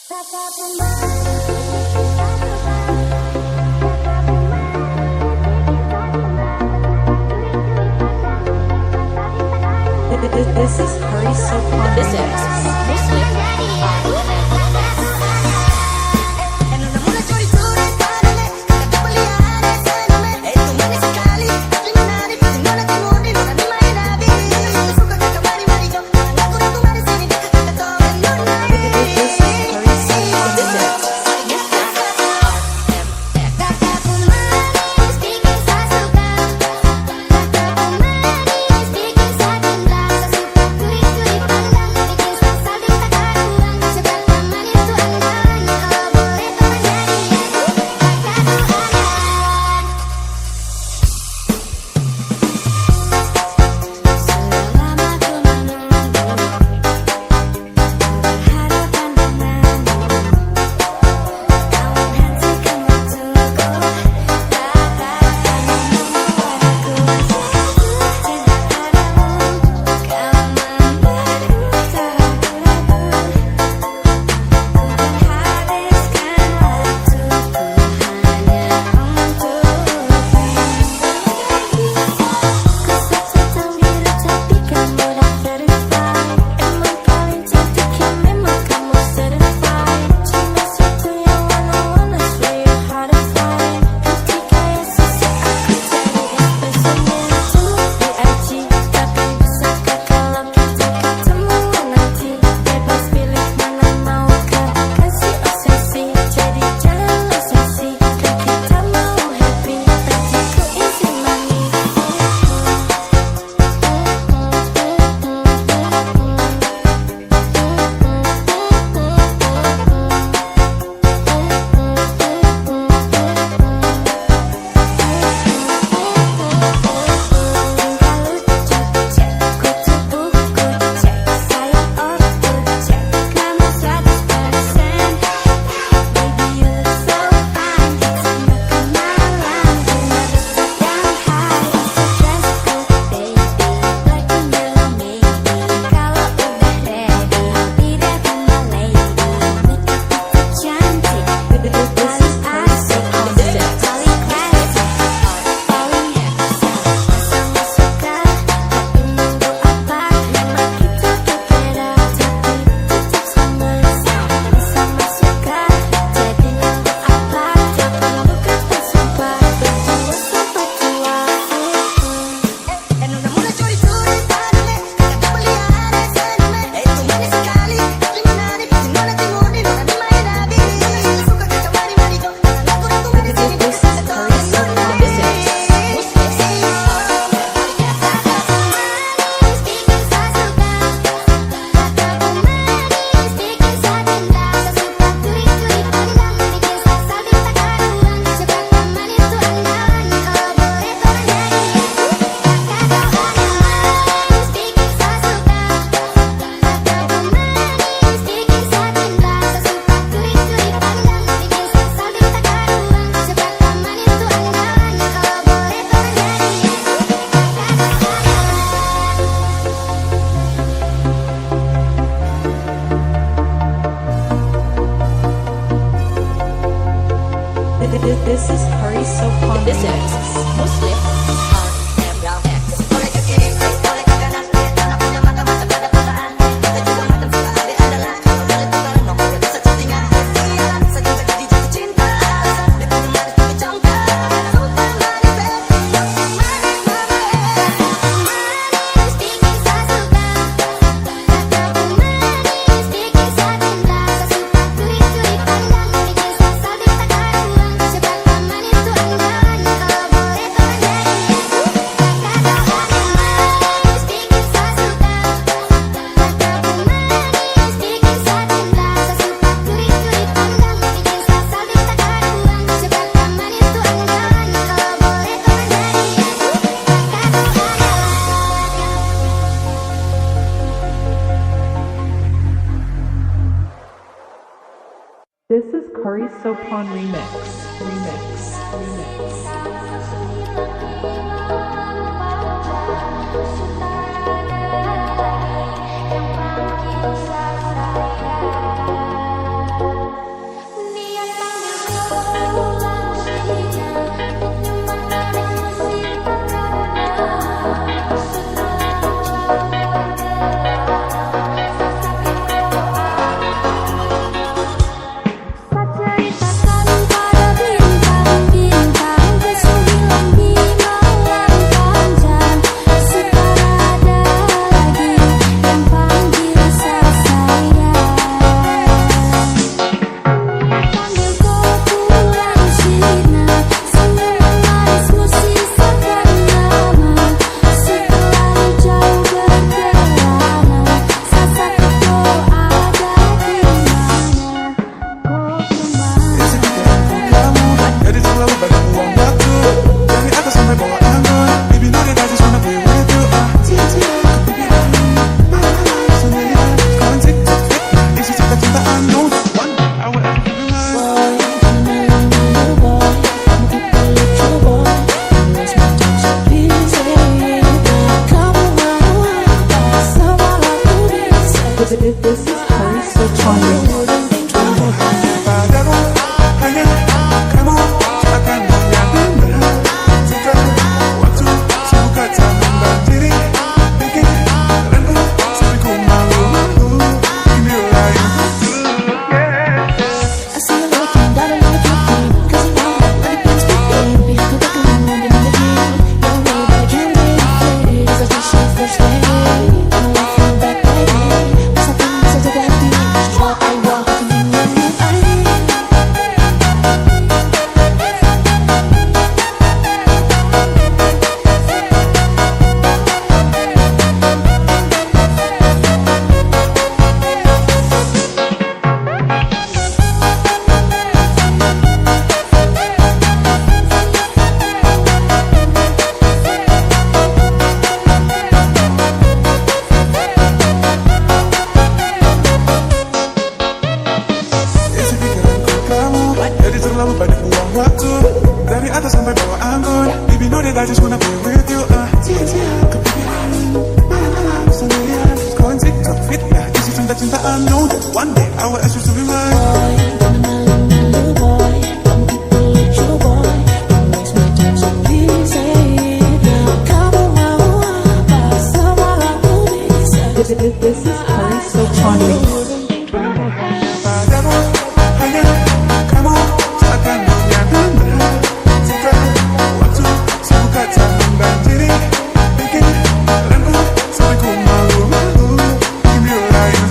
This is Curry Soap on This Remix. This is Curry Soap on This Remix. is Muslim RMX. This is Curry Soap on Remix. This is Curry So Charming. Padaku hanya kamu akan menyadari jika waktu sibuk kata membanjiri bikin ragu sampai ku malu-malu ini lain. I see you looking, gotta look at me, 'cause you know that everything's pretty. Be a good looking woman in the game. You know that I can't wait. It's like your first day. I'm laughing back, baby. What's up, so to that beat? Just walk and walk, and you know I need. Isi pikiranku kamu, jadi terlalu banyak buang waktu. Dari atas sampai bawah anggun, baby know that I just wanna be with you. Sia-sia kepikiran, malam-malam sendirian. Scrolling TikTok fitnah, isi cinta-cintaan. Know that one day I will ask you to be mine. Little boy, I'm people with your boy. You makes my time so easy. Kamu mau apa sama aku bisa. This is Curry So Charming. Padaku hanya kamu seakan menyadari jika waktu sibuk kata membanjiri bikin ragu sampai ku malu-malu ini lain.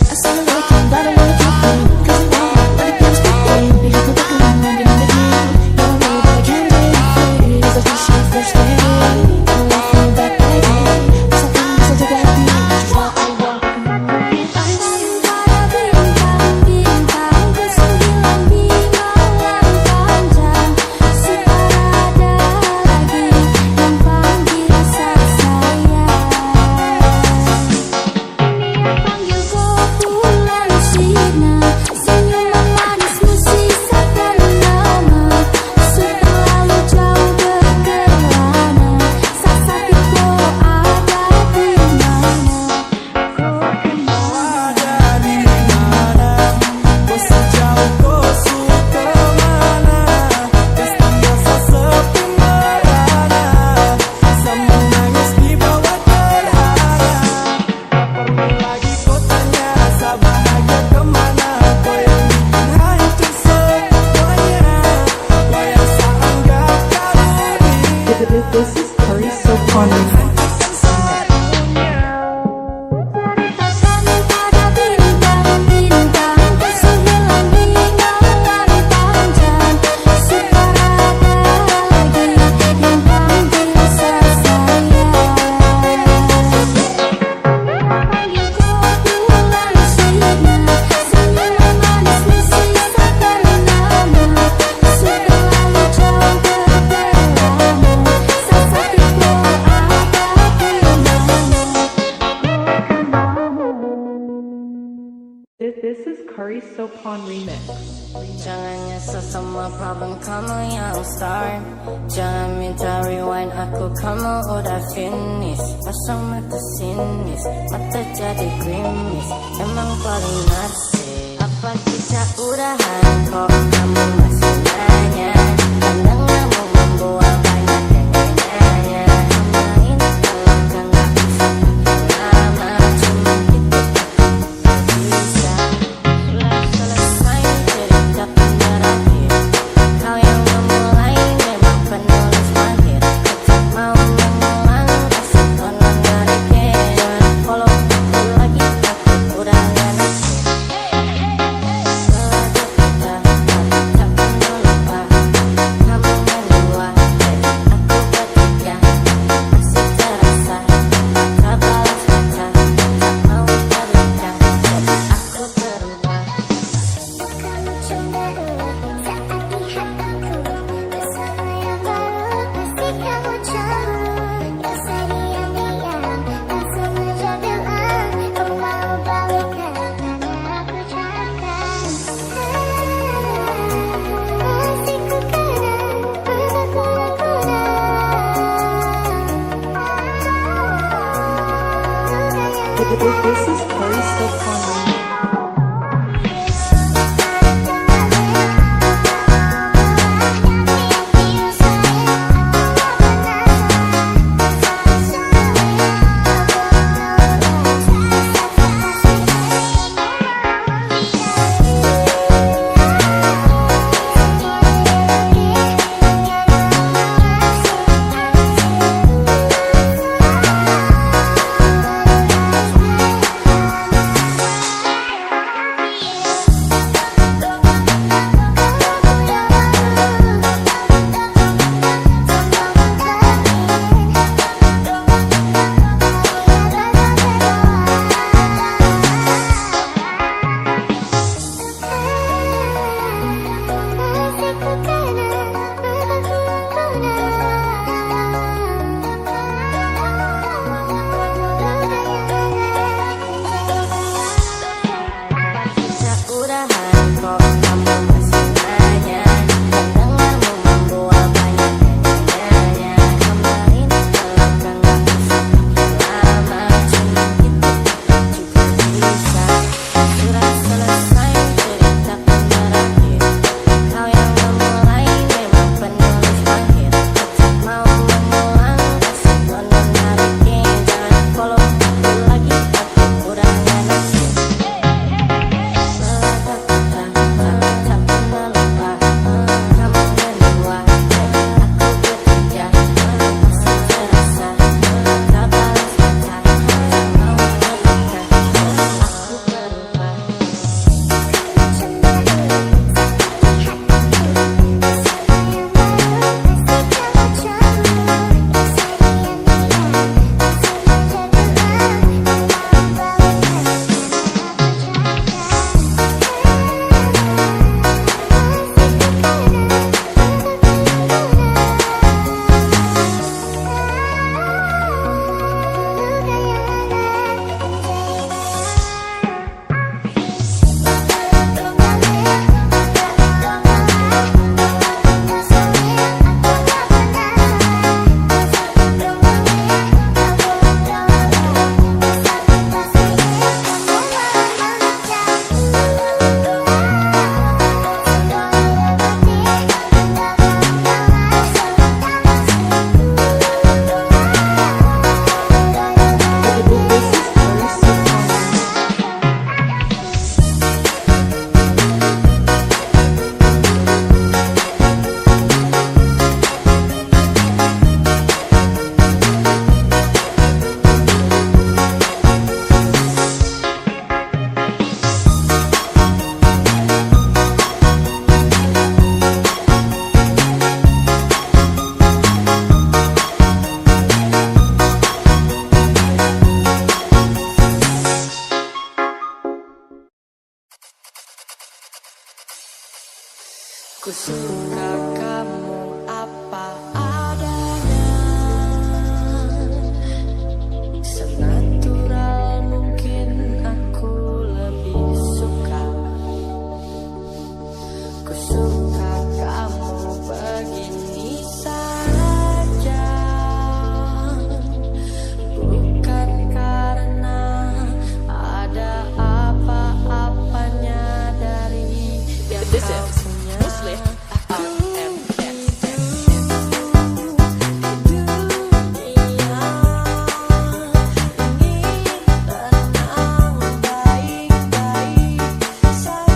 I see you looking, gotta look at me, 'cause you know that everything's pretty. Be a good looking woman in the game. You know that I can't wait. It's like your first day. I'm laughing back, baby. What's up, so to that beat? Just walk and walk, and you know I need. Bintang-bintang bersembilan di malam panjang, suara ada lagi yang panggil saya. Ini yang panggilku bulan sinar, senyuman manismu sisakan nama. Sudah lalu jauh berkelana, saat hatiku ada di mana. Dari mana kau sejauh kau suka mana? Biasa sepi merana, sama nangis di bawah terhana. Tak perlu lagi kau tanya, rasa bahagia kemana? Kau yang bikin hancur semuanya, kau yang seanggap kaluri. This is Curry So Charming. Ceritakan pada bintang-bintang bersembilan di malam panjang, suara ada lagi yang panggil saya. Panggilku bulan sinar, senyuman manismu sisakan nama. Sudah lalu jauh berkelana, saat hatiku ada di This is Curry So Pon Remix. Jangan nyesel semua problem kamu yang start. Jangan minta rewind aku, kamu udah finish. Pasang mata sinis, mata jadi grimis. Emang paling nasib. Apa kita udahan kok kamu masih nanya? Pandanganmu membuat banyak yang nanya. Main kalau kan gak bisa lama, cuma kita bisa. Sudah selesai cerita berakhir. Kau yang memulai memang penulis mahir. Tak mau mengulang kasih tolong dari jangan follow aku lagi, aku udah gak naksir. Setelah kita tak This is Party So Fun. Ku suka